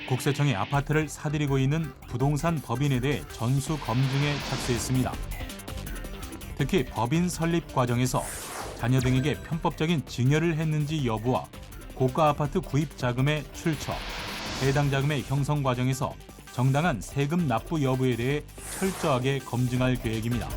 국세청이 아파트를 사들이고 있는 부동산 법인에 대해 전수 검증에 착수했습니다. 특히 법인 설립 과정에서 자녀 등에게 편법적인 증여를 했는지 여부와 고가 아파트 구입 자금의 출처, 해당 자금의 형성 과정에서 정당한 세금 납부 여부에 대해 철저하게 검증할 계획입니다.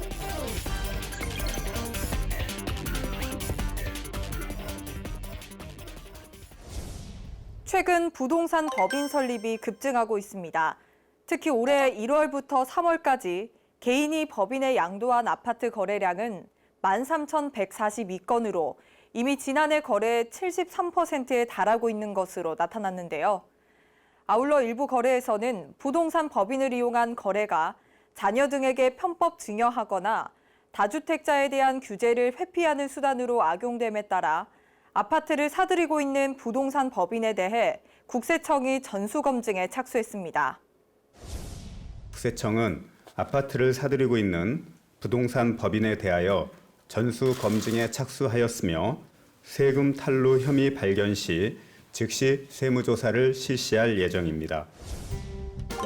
최근 부동산 법인 설립이 급증하고 있습니다. 특히 올해 1월부터 3월까지 개인이 법인에 양도한 아파트 거래량은 13,142건으로 이미 지난해 거래의 73%에 달하고 있는 것으로 나타났는데요. 아울러 일부 거래에서는 부동산 법인을 이용한 거래가 자녀 등에게 편법 증여하거나 다주택자에 대한 규제를 회피하는 수단으로 악용됨에 따라 아파트를 사들이고 있는 부동산 법인에 대해 국세청이 전수검증에 착수했습니다. 국세청은 아파트를 사들이고 있는 부동산 법인에 대하여 전수검증에 착수하였으며 세금 탈루 혐의 발견 시 즉시 세무조사를 실시할 예정입니다.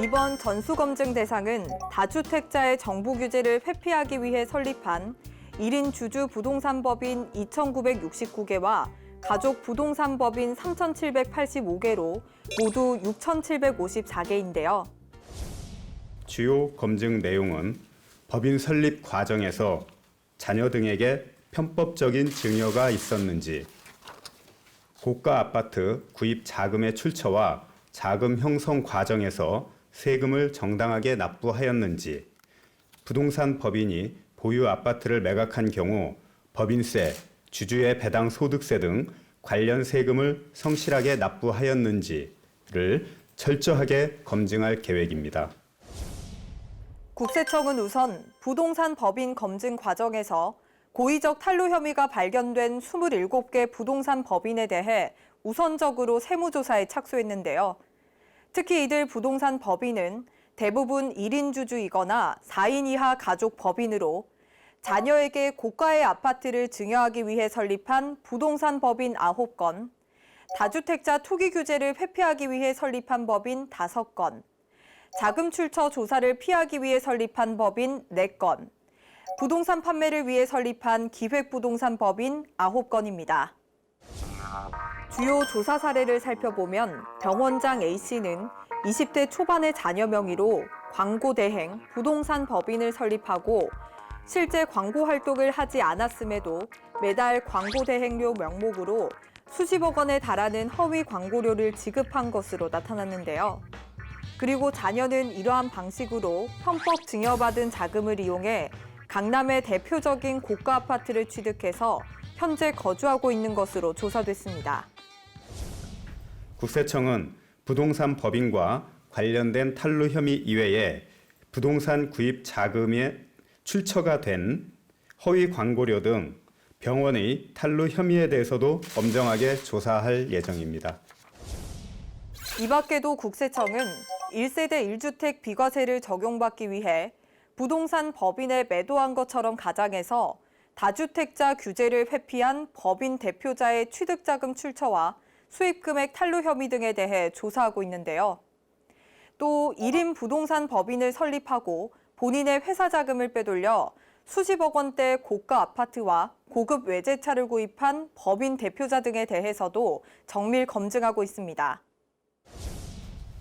이번 전수검증 대상은 다주택자의 정부 규제를 회피하기 위해 설립한 1인 주주 부동산 법인 2,969개와 가족 부동산 법인 3,785개로 모두 6,754개인데요. 주요 검증 내용은 법인 설립 과정에서 자녀 등에게 편법적인 증여가 있었는지, 고가 아파트 구입 자금의 출처와 자금 형성 과정에서 세금을 정당하게 납부하였는지, 부동산 법인이 보유 아파트를 매각한 경우 법인세, 주주의 배당 소득세 등 관련 세금을 성실하게 납부하였는지를 철저하게 검증할 계획입니다. 국세청은 우선 부동산 법인 검증 과정에서 고의적 탈루 혐의가 발견된 27개 부동산 법인에 대해 우선적으로 세무조사에 착수했는데요. 특히 이들 부동산 법인은 대부분 1인 주주이거나 4인 이하 가족 법인으로 자녀에게 고가의 아파트를 증여하기 위해 설립한 부동산 법인 9건, 다주택자 투기 규제를 회피하기 위해 설립한 법인 5건, 자금 출처 조사를 피하기 위해 설립한 법인 4건, 부동산 판매를 위해 설립한 기획부동산 법인 9건입니다. 주요 조사 사례를 살펴보면 병원장 A씨는 20대 초반의 자녀 명의로 광고 대행, 부동산 법인을 설립하고 실제 광고 활동을 하지 않았음에도 매달 광고 대행료 명목으로 수십억 원에 달하는 허위 광고료를 지급한 것으로 나타났는데요. 그리고 자녀는 이러한 방식으로 편법 증여받은 자금을 이용해 강남의 대표적인 고가 아파트를 취득해서 현재 거주하고 있는 것으로 조사됐습니다. 국세청은 부동산 법인과 관련된 탈루 혐의 이외에 부동산 구입 자금의 출처가 된 허위 광고료 등 병원의 탈루 혐의에 대해서도 엄정하게 조사할 예정입니다. 이 밖에도 국세청은 1세대 1주택 비과세를 적용받기 위해 부동산 법인에 매도한 것처럼 가장해서 다주택자 규제를 회피한 법인 대표자의 취득자금 출처와 수입금액 탈루 혐의 등에 대해 조사하고 있는데요. 또 1인 부동산 법인을 설립하고 본인의 회사 자금을 빼돌려 수십억 원대 고가 아파트와 고급 외제차를 구입한 법인 대표자 등에 대해서도 정밀 검증하고 있습니다.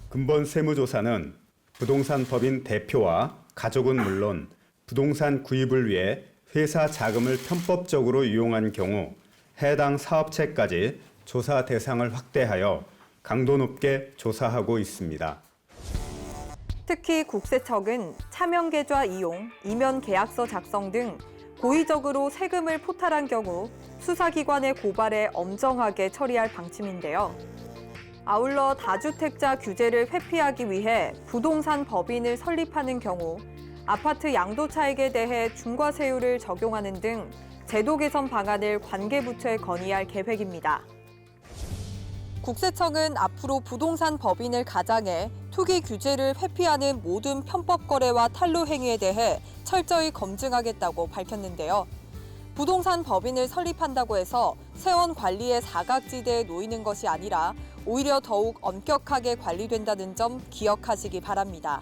근본 세무조사는 부동산 법인 대표와 가족은 물론 부동산 구입을 위해 회사 자금을 편법적으로 이용한 경우 해당 사업체까지 조사 대상을 확대하여 강도 높게 조사하고 있습니다. 특히 국세청은 차명 계좌 이용, 이면 계약서 작성 등 고의적으로 세금을 포탈한 경우 수사기관의 고발에 엄정하게 처리할 방침인데요. 아울러 다주택자 규제를 회피하기 위해 부동산 법인을 설립하는 경우 아파트 양도차익에 대해 중과세율을 적용하는 등 제도 개선 방안을 관계부처에 건의할 계획입니다. 국세청은 앞으로 부동산 법인을 가장해 투기 규제를 회피하는 모든 편법 거래와 탈루 행위에 대해 철저히 검증하겠다고 밝혔는데요. 부동산 법인을 설립한다고 해서 세원 관리의 사각지대에 놓이는 것이 아니라 오히려 더욱 엄격하게 관리된다는 점 기억하시기 바랍니다.